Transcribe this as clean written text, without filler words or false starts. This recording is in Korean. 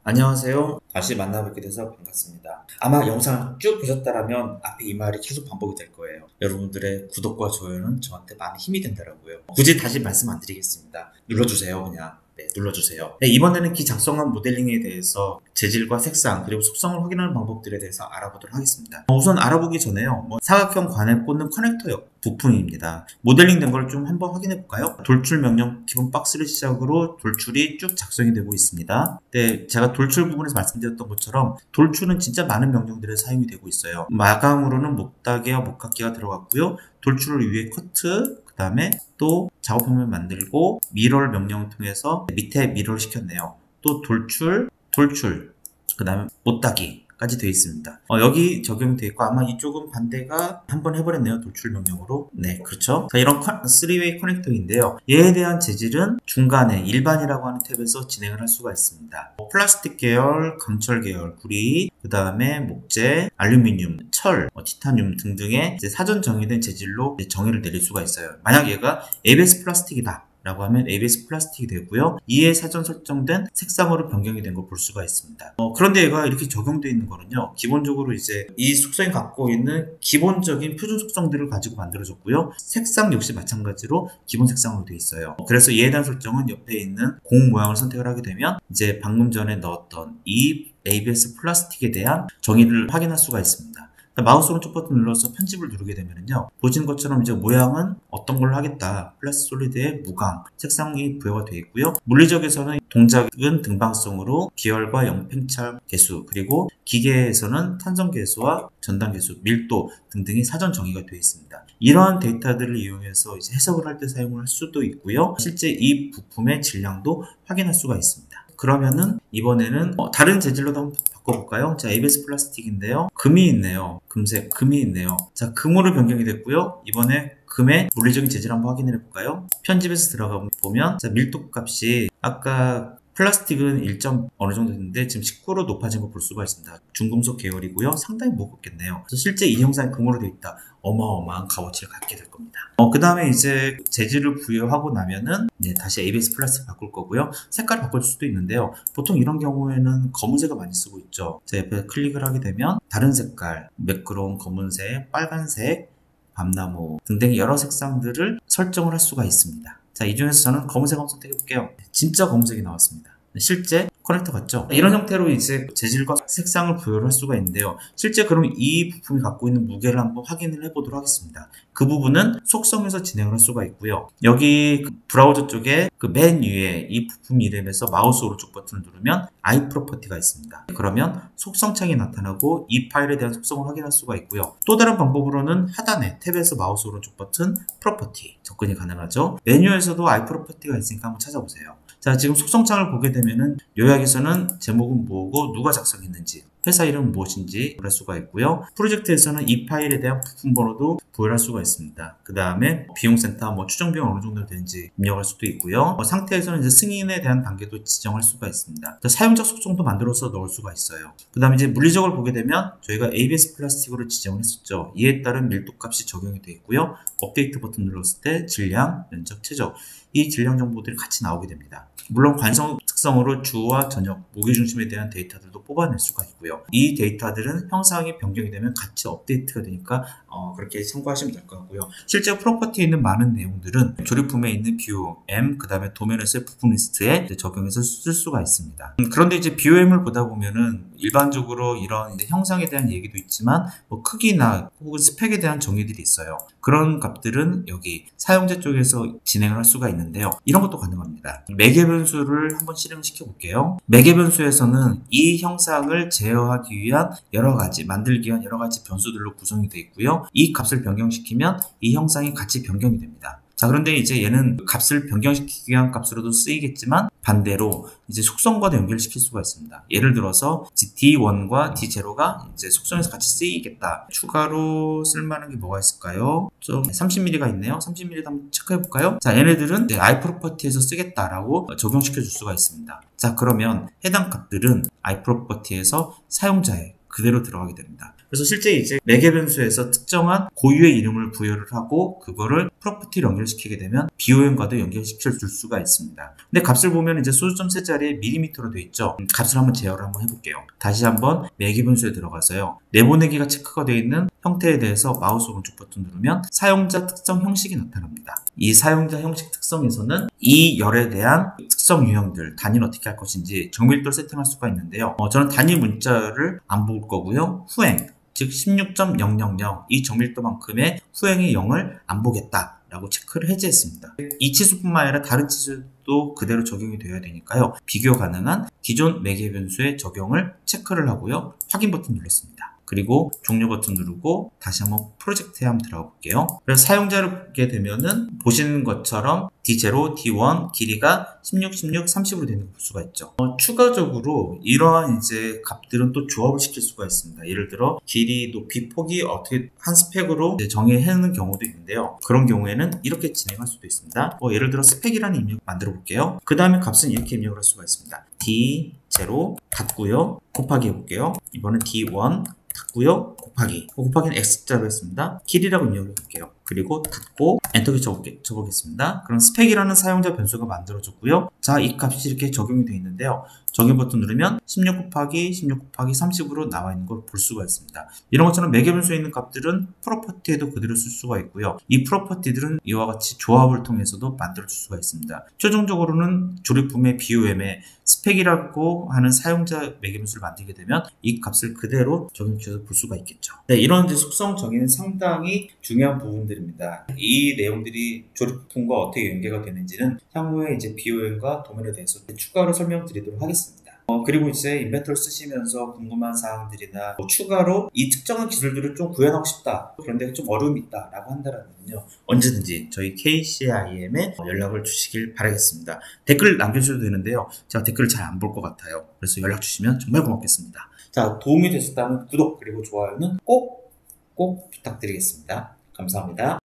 안녕하세요. 다시 만나뵙게 돼서 반갑습니다. 아마 영상을 쭉 보셨다라면 앞에 이 말이 계속 반복이 될 거예요. 여러분들의 구독과 좋아요는 저한테 많은 힘이 된다라고요. 굳이 다시 말씀 안 드리겠습니다. 눌러주세요, 그냥. 네, 눌러주세요. 네, 이번에는 기 작성한 모델링에 대해서 재질과 색상 그리고 속성을 확인하는 방법들에 대해서 알아보도록 하겠습니다. 우선 알아보기 전에요. 사각형 관에 꽂는 커넥터 부품입니다. 모델링 된 걸 좀 한번 확인해 볼까요? 돌출 명령 기본 박스를 시작으로 돌출이 쭉 작성이 되고 있습니다. 네, 제가 돌출 부분에서 말씀드렸던 것처럼 돌출은 진짜 많은 명령들에 사용이 되고 있어요. 마감으로는 목다개와 목각기가 들어갔고요. 돌출을 위해 커트, 그 다음에 또 작업화면 만들고 미러를 명령을 통해서 밑에 미러를 시켰네요. 또 돌출, 그 다음에 못따기까지 되어 있습니다. 여기 적용되어 있고 아마 이쪽은 반대가 한번 해버렸네요. 돌출 명령으로. 네, 그렇죠. 자, 이런 3웨이 커넥터인데요. 얘에 대한 재질은 중간에 일반이라고 하는 탭에서 진행을 할 수가 있습니다. 플라스틱 계열, 강철 계열, 구리, 그 다음에 목재, 알루미늄, 철, 티타늄 등등의 사전 정의된 재질로 정의를 내릴 수가 있어요. 만약 얘가 ABS 플라스틱이다 라고 하면 ABS 플라스틱이 되고요. 이에 사전 설정된 색상으로 변경이 된 걸 볼 수가 있습니다. 그런데 얘가 이렇게 적용되어 있는 거는요. 기본적으로 이제 이 속성이 갖고 있는 기본적인 표준 속성들을 가지고 만들어졌고요. 색상 역시 마찬가지로 기본 색상으로 되어 있어요. 그래서 이에 대한 설정은 옆에 있는 공 모양을 선택을 하게 되면 이제 방금 전에 넣었던 이 ABS 플라스틱에 대한 정의를 확인할 수가 있습니다. 마우스 오른쪽 버튼 눌러서 편집을 누르게 되면요. 보시는 것처럼 이제 모양은 어떤 걸로 하겠다. 플라스 솔리드의 무광, 색상이 부여가 되어 있고요. 물리적에서는 동작은 등방성으로 기열과 영팽창 개수, 그리고 기계에서는 탄성 개수와 전단 개수, 밀도 등등이 사전 정의가 되어 있습니다. 이러한 데이터들을 이용해서 이제 해석을 할 때 사용을 할 수도 있고요. 실제 이 부품의 질량도 확인할 수가 있습니다. 그러면은 이번에는 다른 재질로도 한번 바꿔볼까요? 자, ABS 플라스틱인데요. 금이 있네요. 금색, 금이 있네요. 자, 금으로 변경이 됐고요. 이번에 금의 물리적인 재질 한번 확인해 볼까요? 편집에서 들어가 보면 자, 밀도 값이 아까 플라스틱은 1. 어느 정도 됐는데 지금 19로 높아진 거 볼 수가 있습니다. 중금속 계열이고요. 상당히 무겁겠네요. 그래서 실제 이 형상이 금으로 되어 있다. 어마어마한 값어치를 갖게 될 겁니다. 그 다음에 이제 재질을 부여하고 나면은 다시 ABS 플라스틱 바꿀 거고요. 색깔을 바꿀 수도 있는데요. 보통 이런 경우에는 검은색을 많이 쓰고 있죠. 자, 옆에 클릭을 하게 되면 다른 색깔, 매끄러운 검은색, 빨간색, 밤나무 등등의 여러 색상들을 설정을 할 수가 있습니다. 자, 이 중에서 저는 검은색 한번 선택해 볼게요. 진짜 검은색이 나왔습니다. 실제 커넥터 같죠? 이런 형태로 이제 재질과 색상을 부여를 할 수가 있는데요. 실제 그럼 이 부품이 갖고 있는 무게를 한번 확인을 해보도록 하겠습니다. 그 부분은 속성에서 진행을 할 수가 있고요. 여기 브라우저 쪽에 그 맨 위에 이 부품 이름에서 마우스 오른쪽 버튼을 누르면 iProperty가 있습니다. 그러면 속성창이 나타나고 이 파일에 대한 속성을 확인할 수가 있고요. 또 다른 방법으로는 하단에 탭에서 마우스 오른쪽 버튼 Property 접근이 가능하죠. 메뉴에서도 iProperty가 있으니까 한번 찾아보세요. 자, 지금 속성창을 보게 되면은 요약에서는 제목은 뭐고 누가 작성했는지, 회사 이름은 무엇인지 볼 수가 있고요. 프로젝트에서는 이 파일에 대한 부품 번호도 부여할 수가 있습니다. 그 다음에 비용센터, 추정 비용 어느 정도 되는지 입력할 수도 있고요. 상태에서는 이제 승인에 대한 단계도 지정할 수가 있습니다. 사용자 속성도 만들어서 넣을 수가 있어요. 그 다음에 이제 물리적을 보게 되면 저희가 ABS 플라스틱으로 지정을 했었죠. 이에 따른 밀도 값이 적용이 되어 있고요. 업데이트 버튼 눌렀을 때 질량, 면적, 최저 이 질량 정보들이 같이 나오게 됩니다. 물론 관성 특성으로 주와 전역, 무게중심에 대한 데이터들도 뽑아낼 수가 있고요. 이 데이터들은 형상이 변경이 되면 같이 업데이트가 되니까 그렇게 참고하시면 될 것 같고요. 실제 프로퍼티에 있는 많은 내용들은 조립품에 있는 BOM, 그 다음에 도면에서의 부품 리스트에 적용해서 쓸 수가 있습니다. 그런데 이제 BOM을 보다 보면은 일반적으로 이런 형상에 대한 얘기도 있지만 크기나 혹은 스펙에 대한 정의들이 있어요. 그런 값들은 여기 사용자 쪽에서 진행을 할 수가 있는데요. 이런 것도 가능합니다. 매개 변수를 한번 실행시켜 볼게요. 매개 변수에서는 이 형상을 제어하기 위한 만들기 위한 여러 가지 변수들로 구성이 되어 있고요. 이 값을 변경시키면 이 형상이 같이 변경이 됩니다. 자, 그런데 이제 얘는 값을 변경시키기 위한 값으로도 쓰이겠지만 반대로 이제 속성과도 연결시킬 수가 있습니다. 예를 들어서 D1과 D0가 이제 속성에서 같이 쓰이겠다. 추가로 쓸만한 게 뭐가 있을까요? 좀 30mm가 있네요. 30mm도 한번 체크해 볼까요? 자, 얘네들은 iProperty에서 쓰겠다라고 적용시켜 줄 수가 있습니다. 자, 그러면 해당 값들은 iProperty에서 사용자의 그대로 들어가게 됩니다. 그래서 실제 이제 매개 변수에서 특정한 고유의 이름을 부여를 하고 그거를 프로퍼티를 연결시키게 되면 BOM과도 연결시켜 줄 수가 있습니다. 근데 값을 보면 이제 소수점 세 자리에 밀리미터로 되어 있죠. 값을 한번 제어를 한번 해볼게요. 다시 한번 매개 변수에 들어가서요. 내보내기가 체크가 되어 있는 형태에 대해서 마우스 오른쪽 버튼 누르면 사용자 특성 형식이 나타납니다. 이 사용자 형식 특성에서는 이 열에 대한 특성 유형들, 단위를 어떻게 할 것인지 정밀도를 세팅할 수가 있는데요. 저는 단위 문자를 안 볼 거고요. 후행, 즉 16.000 이 정밀도만큼의 후행의 0을 안 보겠다라고 체크를 해제했습니다. 이 치수뿐만 아니라 다른 치수도 그대로 적용이 되어야 되니까요. 비교 가능한 기존 매개 변수의 적용을 체크를 하고요. 확인 버튼 눌렀습니다. 그리고 종료 버튼 누르고 다시 한번 프로젝트에 한번 들어가 볼게요. 그래서 사용자를 보게 되면은 보시는 것처럼 D0, D1 길이가 16, 16, 30으로 되는 걸 볼 수가 있죠. 추가적으로 이러한 이제 값들은 또 조합을 시킬 수가 있습니다. 예를 들어 길이, 높이, 폭이 어떻게 한 스펙으로 정의해놓는 경우도 있는데요. 그런 경우에는 이렇게 진행할 수도 있습니다. 예를 들어 스펙이라는 입력 만들어 볼게요. 그 다음에 값은 이렇게 입력을 할 수가 있습니다. D0 닫고요. 곱하기 해볼게요. 이번엔 D1 닫고요. 곱하기는 X자로 했습니다. 길이라고 입력을 해볼게요. 그리고 닫고 엔터키 쳐보겠습니다. 그럼 스펙이라는 사용자 변수가 만들어졌고요. 자, 이 값이 이렇게 적용이 되어 있는데요. 적용 버튼 누르면 16 곱하기 30으로 나와 있는 걸 볼 수가 있습니다. 이런 것처럼 매개 변수에 있는 값들은 프로퍼티에도 그대로 쓸 수가 있고요. 이 프로퍼티들은 이와 같이 조합을 통해서도 만들어줄 수가 있습니다. 최종적으로는 조립부의 BOM에 스펙이라고 하는 사용자 매개 변수를 만들게 되면 이 값을 그대로 적용시켜서 볼 수가 있겠죠. 네, 이런 이제 속성 정의는 상당히 중요한 부분들입니다. 이 내용들이 조립부품과 어떻게 연계가 되는지는 향후에 이제 BOM과 도면에 대해서 추가로 설명드리도록 하겠습니다. 그리고 이제 인벤터를 쓰시면서 궁금한 사항들이나 추가로 이 특정한 기술들을 좀 구현하고 싶다. 그런데 좀 어려움이 있다. 라고 한다면요. 언제든지 저희 KCIM에 연락을 주시길 바라겠습니다. 댓글 남겨주셔도 되는데요. 제가 댓글을 잘 안 볼 것 같아요. 그래서 연락 주시면 정말 고맙겠습니다. 자, 도움이 되셨다면 구독 그리고 좋아요는 꼭 부탁드리겠습니다. 감사합니다.